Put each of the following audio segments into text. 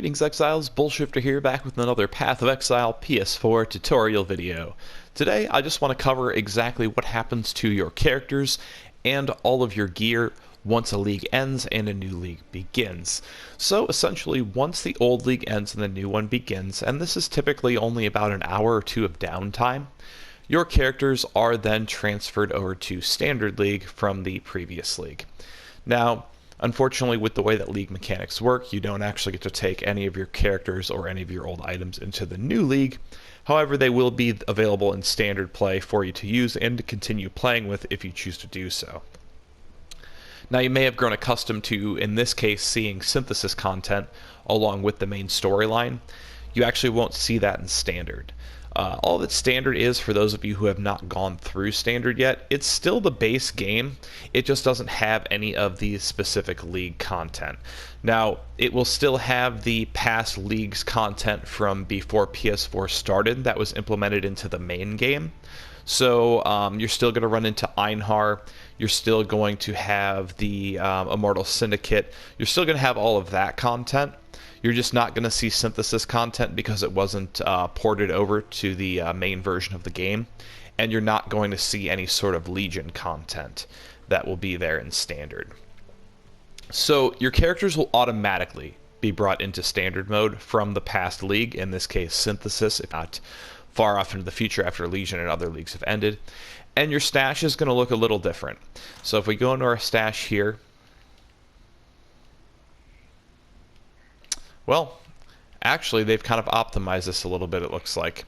Greetings Exiles, BullShifter here, back with another Path of Exile PS4 tutorial video. Today I just want to cover exactly what happens to your characters and all of your gear once a league ends and a new league begins. So essentially, once the old league ends and the new one begins, and this is typically only about an hour or two of downtime, your characters are then transferred over to Standard League from the previous league. Now, unfortunately, with the way that league mechanics work, you don't actually get to take any of your characters or any of your old items into the new league. However, they will be available in standard play for you to use and to continue playing with if you choose to do so. Now, you may have grown accustomed to, in this case, seeing synthesis content along with the main storyline. You actually won't see that in standard. All that standard is, for those of you who have not gone through standard yet, it's still the base game. It just doesn't have any of the specific league content. Now, it will still have the past leagues content from before PS4 started that was implemented into the main game. So you're still going to run into Einhar. You're still going to have the Immortal Syndicate. You're still going to have all of that content. You're just not going to see synthesis content because it wasn't ported over to the main version of the game. And you're not going to see any sort of Legion content that will be there in standard. So your characters will automatically be brought into standard mode from the past league, in this case synthesis, if not far off into the future after Legion and other leagues have ended. And your stash is going to look a little different. So if we go into our stash here, well, actually, they've kind of optimized this a little bit, it looks like.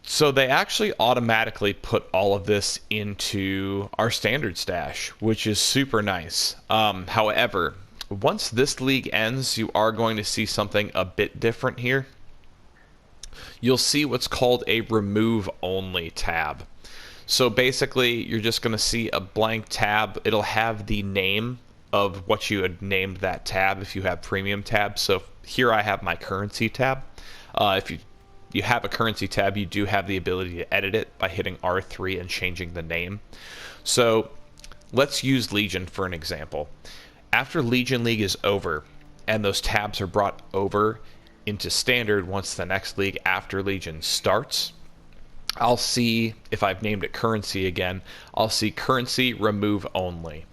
So they actually automatically put all of this into our standard stash, which is super nice. However, once this league ends, you are going to see something a bit different here. You'll see what's called a remove only tab. So basically, you're just going to see a blank tab. It'll have the name of what you had named that tab if you have premium tabs. So here I have my currency tab. If you have a currency tab, you do have the ability to edit it by hitting R3 and changing the name. So let's use Legion for an example. After Legion League is over and those tabs are brought over into standard once the next league after Legion starts, I'll see, if I've named it currency again, I'll see currency remove only.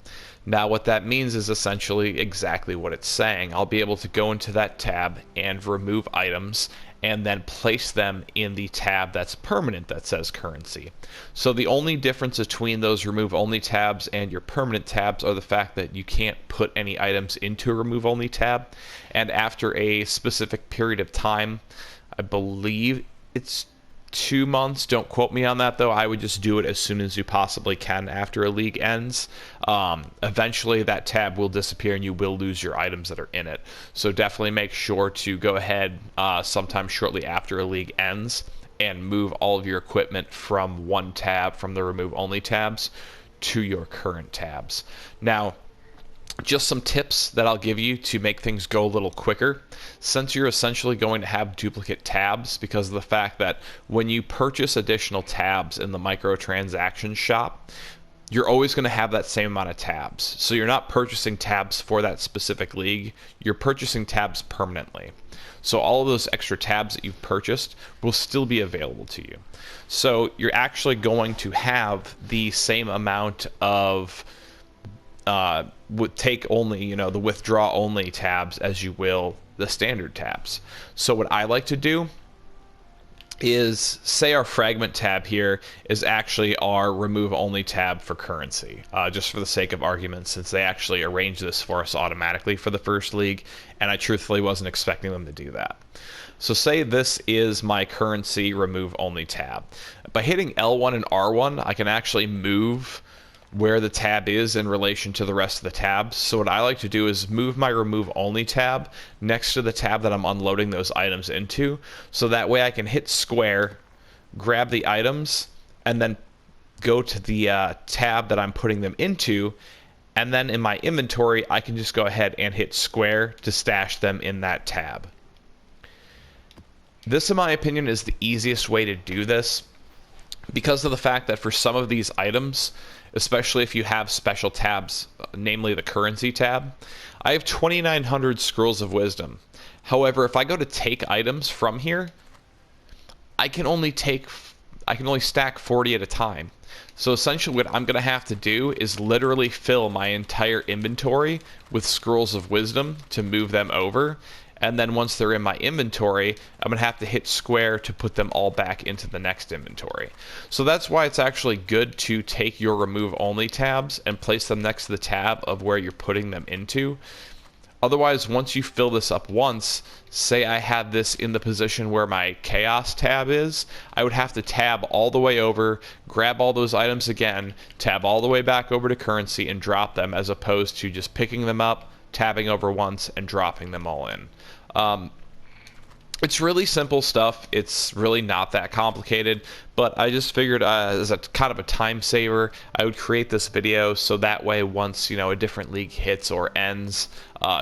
Now what that means is essentially exactly what it's saying. I'll be able to go into that tab and remove items and then place them in the tab that's permanent that says currency. So the only difference between those remove only tabs and your permanent tabs are the fact that you can't put any items into a remove only tab, and after a specific period of time, I believe it's 2 months, don't quote me on that though, I would just do it as soon as you possibly can after a league ends. Eventually that tab will disappear and you will lose your items that are in it. So definitely make sure to go ahead sometime shortly after a league ends and move all of your equipment from one tab, from the remove only tabs, to your current tabs. Now, just some tips that I'll give you to make things go a little quicker. Since you're essentially going to have duplicate tabs because of the fact that when you purchase additional tabs in the microtransaction shop, you're always going to have that same amount of tabs. So you're not purchasing tabs for that specific league, you're purchasing tabs permanently. So all of those extra tabs that you've purchased will still be available to you. So you're actually going to have the same amount of would take only, the withdraw only tabs as you will the standard tabs. So what I like to do is, say our fragment tab here is actually our remove only tab for currency, just for the sake of argument, since they actually arranged this for us automatically for the first league, and I truthfully wasn't expecting them to do that. So say this is my currency remove only tab. By hitting L1 and R1, I can actually move where the tab is in relation to the rest of the tabs. So what I like to do is move my remove only tab next to the tab that I'm unloading those items into, so that way I can hit square, grab the items, and then go to the tab that I'm putting them into, and then in my inventory I can just go ahead and hit square to stash them in that tab. This, in my opinion, is the easiest way to do this, because of the fact that for some of these items, especially if you have special tabs, namely the currency tab. I have 2,900 Scrolls of Wisdom. However, if I go to take items from here, I can only stack 40 at a time. So essentially what I'm going to have to do is literally fill my entire inventory with Scrolls of Wisdom to move them over. And then once they're in my inventory, I'm going to have to hit square to put them all back into the next inventory. So that's why it's actually good to take your remove only tabs and place them next to the tab of where you're putting them into. Otherwise, once you fill this up once, say I had this in the position where my chaos tab is, I would have to tab all the way over, grab all those items again, tab all the way back over to currency and drop them, as opposed to just picking them up, tabbing over once, and dropping them all in. It's really simple stuff. It's really not that complicated, but I just figured as a kind of a time saver, I would create this video so that way once, you know, a different league hits or ends,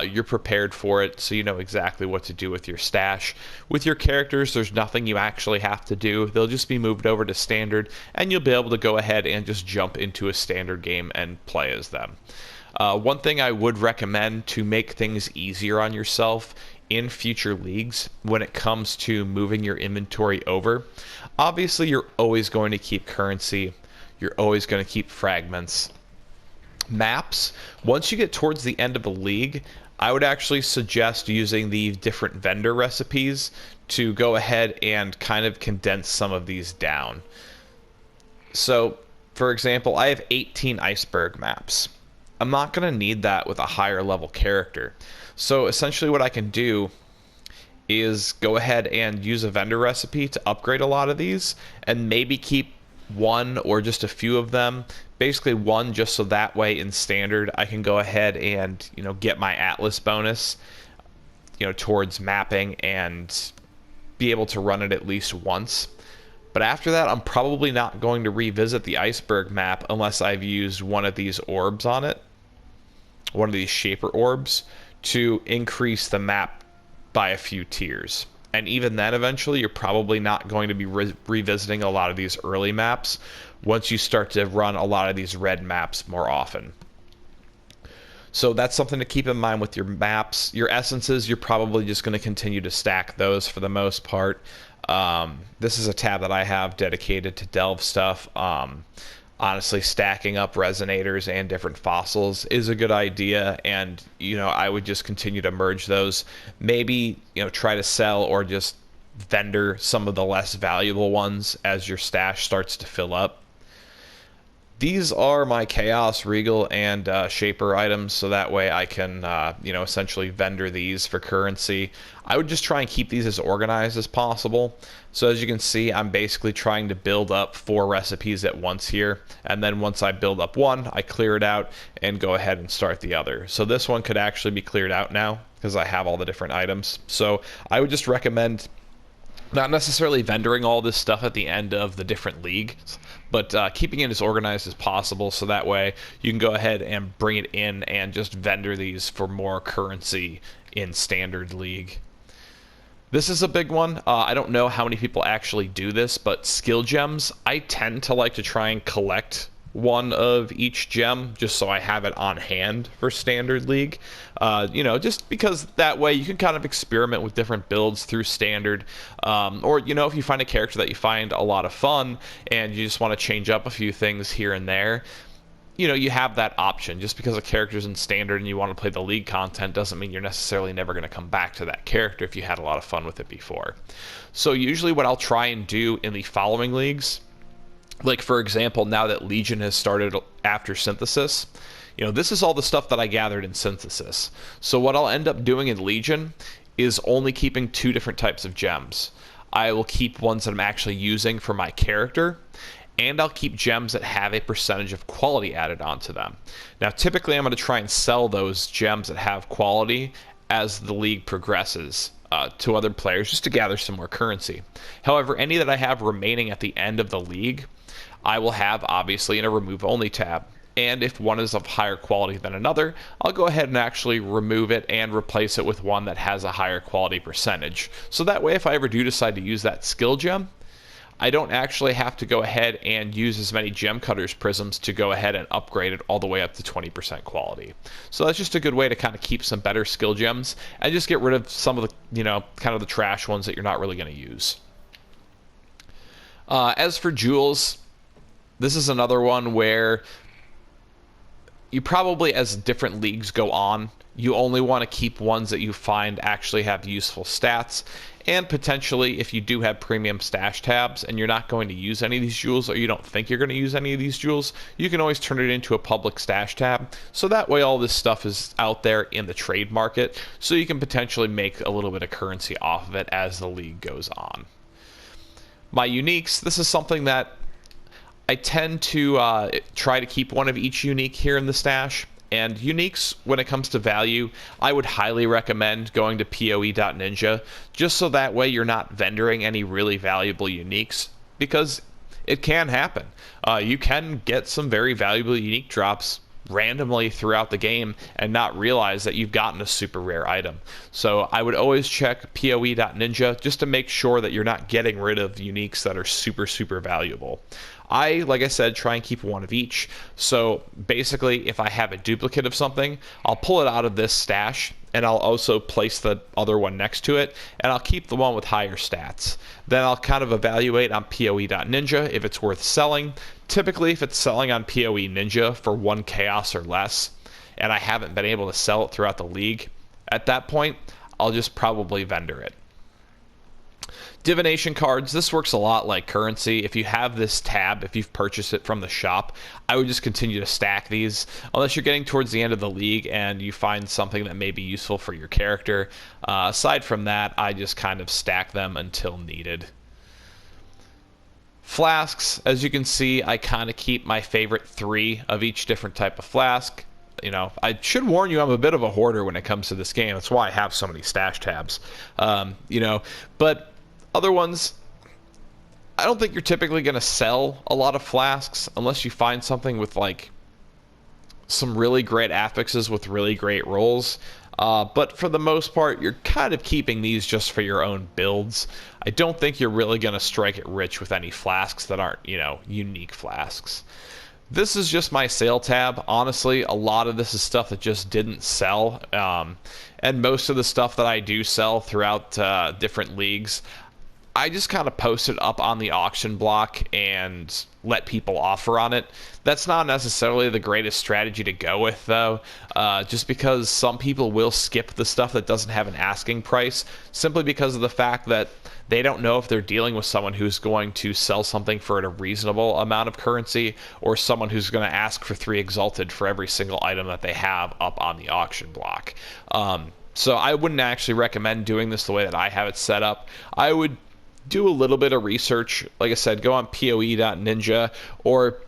you're prepared for it, so you know exactly what to do with your stash. With your characters, there's nothing you actually have to do. They'll just be moved over to standard, and you'll be able to go ahead and just jump into a standard game and play as them. One thing I would recommend to make things easier on yourself in future leagues when it comes to moving your inventory over, obviously you're always going to keep currency, you're always going to keep fragments. Maps, once you get towards the end of the league, I would actually suggest using the different vendor recipes to go ahead and kind of condense some of these down. So, for example, I have 18 iceberg maps. I'm not going to need that with a higher level character. So essentially what I can do is go ahead and use a vendor recipe to upgrade a lot of these, and maybe keep one or just a few of them. Basically one, just so that way in standard I can go ahead and, you know, get my Atlas bonus, you know, towards mapping and be able to run it at least once. But after that, I'm probably not going to revisit the iceberg map unless I've used one of these orbs on it, one of these shaper orbs, to increase the map by a few tiers. And even then, eventually, you're probably not going to be revisiting a lot of these early maps once you start to run a lot of these red maps more often. So that's something to keep in mind with your maps. Your essences, you're probably just going to continue to stack those for the most part. This is a tab that I have dedicated to delve stuff. Honestly, stacking up resonators and different fossils is a good idea, and, you know, I would just continue to merge those. Maybe, you know, try to sell or just vendor some of the less valuable ones as your stash starts to fill up. These are my Chaos, Regal, and Shaper items, so that way I can, you know, essentially vendor these for currency. I would just try and keep these as organized as possible. So as you can see, I'm basically trying to build up 4 recipes at once here, and then once I build up one, I clear it out and go ahead and start the other. So this one could actually be cleared out now because I have all the different items. So I would just recommend not necessarily vendoring all this stuff at the end of the different leagues, but keeping it as organized as possible, so that way you can go ahead and bring it in and just vendor these for more currency in standard league. This is a big one. I don't know how many people actually do this, but skill gems, I tend to like to try and collect one of each gem just so I have it on hand for standard league. You know, just because that way you can kind of experiment with different builds through standard, or, you know, if you find a character that you find a lot of fun and you just want to change up a few things here and there, you know, you have that option. Just because a character's in standard and you want to play the league content doesn't mean you're necessarily never going to come back to that character if you had a lot of fun with it before. So usually what I'll try and do in the following leagues, like for example, now that Legion has started after Synthesis, you know, this is all the stuff that I gathered in Synthesis. So what I'll end up doing in Legion is only keeping 2 different types of gems. I will keep ones that I'm actually using for my character, and I'll keep gems that have a percentage of quality added onto them. Now, typically I'm going to try and sell those gems that have quality as the league progresses to other players, just to gather some more currency. However, any that I have remaining at the end of the league, I will have obviously in a remove only tab. And if one is of higher quality than another, I'll go ahead and actually remove it and replace it with one that has a higher quality percentage. So that way, if I ever do decide to use that skill gem, I don't actually have to go ahead and use as many Gem Cutters prisms to go ahead and upgrade it all the way up to 20% quality. So that's just a good way to kind of keep some better skill gems and just get rid of some of the, kind of the trash ones that you're not really going to use. As for jewels, this is another one where you probably, as different leagues go on, you only want to keep ones that you find actually have useful stats. And potentially, if you do have premium stash tabs and you're not going to use any of these jewels, or you don't think you're going to use any of these jewels, you can always turn it into a public stash tab. So that way all this stuff is out there in the trade market, so you can potentially make a little bit of currency off of it as the league goes on. My uniques, this is something that I tend to try to keep one of each unique here in the stash. And uniques, when it comes to value, I would highly recommend going to PoE.Ninja, just so that way you're not vendoring any really valuable uniques, because it can happen. You can get some very valuable unique drops randomly throughout the game and not realize that you've gotten a super rare item. So I would always check PoE.Ninja just to make sure that you're not getting rid of uniques that are super, super valuable. Like I said, try and keep one of each. So basically, if I have a duplicate of something, I'll pull it out of this stash, and I'll also place the other one next to it, and I'll keep the one with higher stats. Then I'll kind of evaluate on PoE.Ninja if it's worth selling. Typically, if it's selling on PoE Ninja for 1 chaos or less, and I haven't been able to sell it throughout the league, at that point, I'll just probably vendor it. Divination cards, this works a lot like currency. If you have this tab, if you've purchased it from the shop, I would just continue to stack these unless you're getting towards the end of the league and you find something that may be useful for your character. Aside from that, I just kind of stack them until needed. Flasks, as you can see, I kind of keep my favorite 3 of each different type of flask. I should warn you, I'm a bit of a hoarder when it comes to this game. That's why I have so many stash tabs. But other ones, I don't think you're typically going to sell a lot of flasks unless you find something with like some really great affixes with really great rolls. But for the most part, you're kind of keeping these just for your own builds. I don't think you're really going to strike it rich with any flasks that aren't, unique flasks. This is just my sale tab. Honestly, a lot of this is stuff that just didn't sell. And most of the stuff that I do sell throughout different leagues, I just kind of post it up on the auction block and let people offer on it. That's not necessarily the greatest strategy to go with, though, just because some people will skip the stuff that doesn't have an asking price simply because of the fact that they don't know if they're dealing with someone who's going to sell something for a reasonable amount of currency or someone who's going to ask for 3 Exalted for every single item that they have up on the auction block. So I wouldn't actually recommend doing this the way that I have it set up. I would do a little bit of research. Like I said, go on PoE.Ninja or,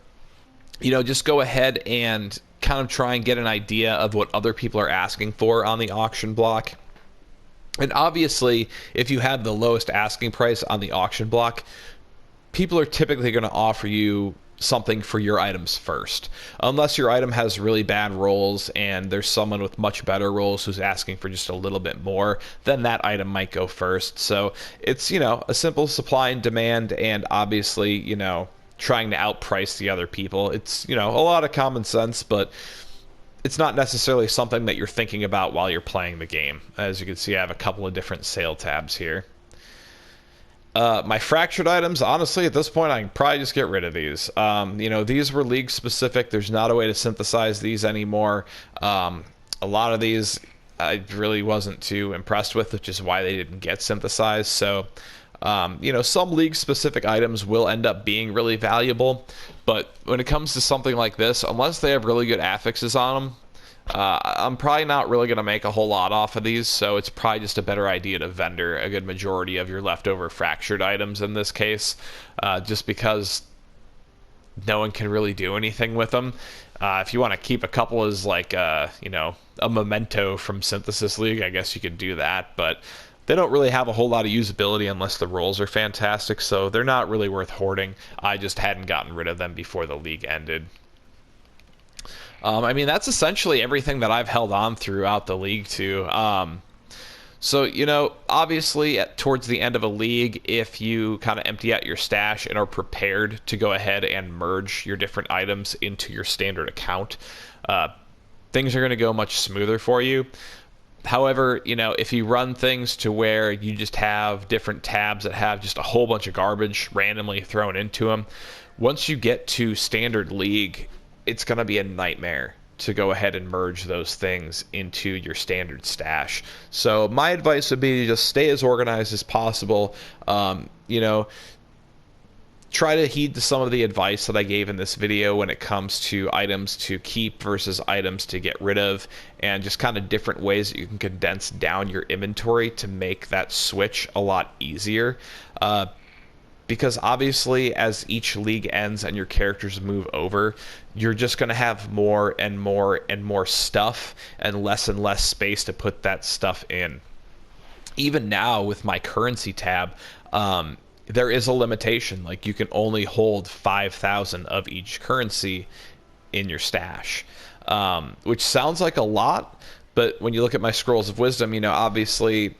just go ahead and kind of try and get an idea of what other people are asking for on the auction block. And obviously, if you have the lowest asking price on the auction block, people are typically going to offer you something for your items first, unless your item has really bad rolls and there's someone with much better rolls who's asking for just a little bit more, then that item might go first. So it's, a simple supply and demand, and obviously, trying to outprice the other people. It's, a lot of common sense, but it's not necessarily something that you're thinking about while you're playing the game. As you can see, I have a couple of different sale tabs here. My fractured items, honestly, at this point, I can probably just get rid of these. These were league specific. There's not a way to synthesize these anymore. A lot of these I really wasn't too impressed with, which is why they didn't get synthesized. So, some league specific items will end up being really valuable. But when it comes to something like this, unless they have really good affixes on them, I'm probably not really going to make a whole lot off of these, so it's probably just a better idea to vendor a good majority of your leftover fractured items in this case, just because no one can really do anything with them. If you want to keep a couple as like a memento from Synthesis League, I guess you could do that, but they don't really have a whole lot of usability unless the rolls are fantastic, so they're not really worth hoarding. I just hadn't gotten rid of them before the league ended. That's essentially everything that I've held on throughout the league too. So, obviously, towards the end of a league, if you kind of empty out your stash and are prepared to go ahead and merge your different items into your standard account, things are going to go much smoother for you. However, if you run things to where you just have different tabs that have just a whole bunch of garbage randomly thrown into them, once you get to standard league, it's going to be a nightmare to go ahead and merge those things into your standard stash. So my advice would be to just stay as organized as possible. Try to heed to some of the advice that I gave in this video when it comes to items to keep versus items to get rid of, and just kind of different ways that you can condense down your inventory to make that switch a lot easier. Because obviously, as each league ends and your characters move over, you're just going to have more and more and more stuff and less space to put that stuff in. Even now with my currency tab, there is a limitation. Like, you can only hold 5,000 of each currency in your stash, which sounds like a lot, but when you look at my Scrolls of Wisdom, obviously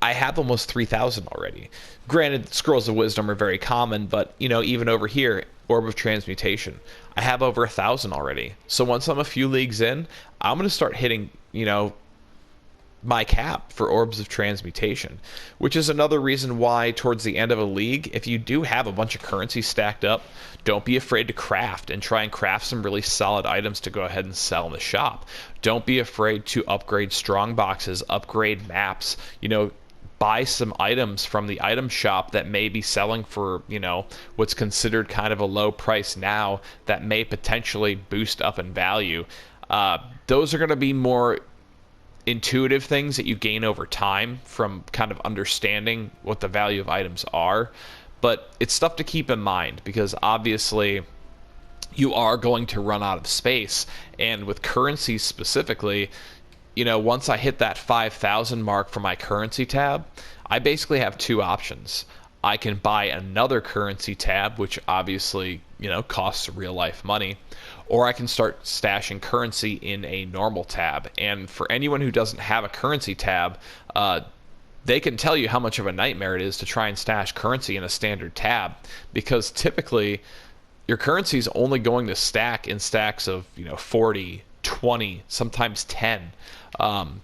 I have almost 3,000 already. Granted, Scrolls of Wisdom are very common, but even over here, Orb of Transmutation, I have over 1,000 already. So once I'm a few leagues in, I'm going to start hitting my cap for Orbs of Transmutation, which is another reason why towards the end of a league, if you do have a bunch of currency stacked up, don't be afraid to craft and try and craft some really solid items to go ahead and sell in the shop. Don't be afraid to upgrade strong boxes, upgrade maps, buy some items from the item shop that may be selling for, what's considered kind of a low price now that may potentially boost up in value. Those are going to be more intuitive things that you gain over time from kind of understanding what the value of items are. But it's stuff to keep in mind, because obviously you are going to run out of space. And with currency specifically, once I hit that 5,000 mark for my currency tab, I basically have two options. I can buy another currency tab, which obviously, costs real life money, or I can start stashing currency in a normal tab. And for anyone who doesn't have a currency tab, they can tell you how much of a nightmare it is to try and stash currency in a standard tab, because typically your currency is only going to stack in stacks of 40, 20, sometimes 10.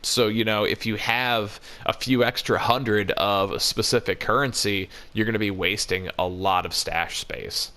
So if you have a few extra hundred of a specific currency, you're going to be wasting a lot of stash space.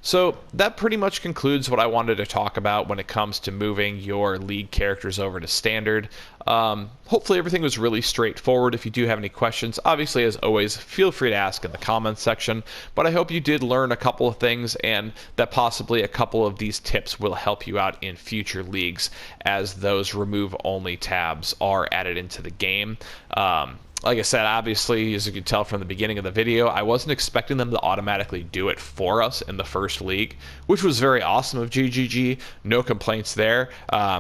So that pretty much concludes what I wanted to talk about when it comes to moving your league characters over to standard. Hopefully everything was really straightforward. If you do have any questions, obviously, as always, feel free to ask in the comments section. But I hope you did learn a couple of things, and that possibly a couple of these tips will help you out in future leagues as those remove-only tabs are added into the game. Like I said, obviously, as you can tell from the beginning of the video, I wasn't expecting them to automatically do it for us in the first league, which was very awesome of GGG. No complaints there.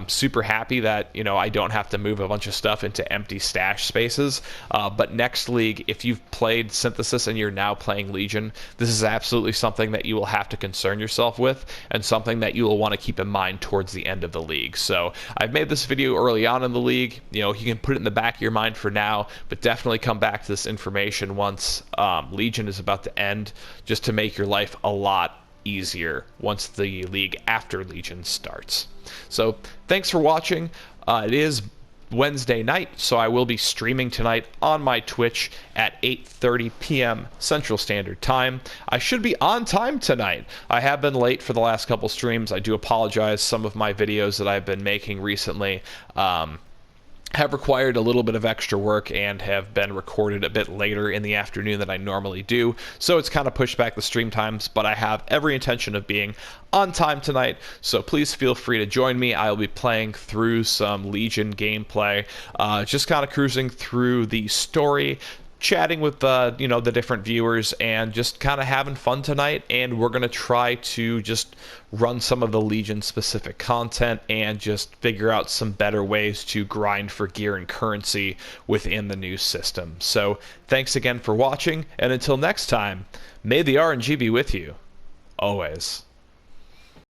Super happy that, I don't have to move a bunch of stuff into empty stash spaces. But next league, if you've played Synthesis and you're now playing Legion, this is absolutely something that you will have to concern yourself with, and something that you will want to keep in mind towards the end of the league. So I've made this video early on in the league. You can put it in the back of your mind for now, but definitely come back to this information once Legion is about to end, just to make your life a lot easier once the league after Legion starts. So thanks for watching. It is Wednesday night, so I will be streaming tonight on my Twitch at 8:30 p.m. Central Standard Time. I should be on time tonight. I have been late for the last couple streams. I do apologize. Some of my videos that I've been making recently have required a little bit of extra work and have been recorded a bit later in the afternoon than I normally do, so it's kind of pushed back the stream times, but I have every intention of being on time tonight, so please feel free to join me. I'll be playing through some Legion gameplay, just kind of cruising through the story, chatting with the different viewers, and just kind of having fun tonight. And we're going to try to just run some of the Legion specific content and just figure out some better ways to grind for gear and currency within the new system. So thanks again for watching, and until next time, may the RNG be with you always.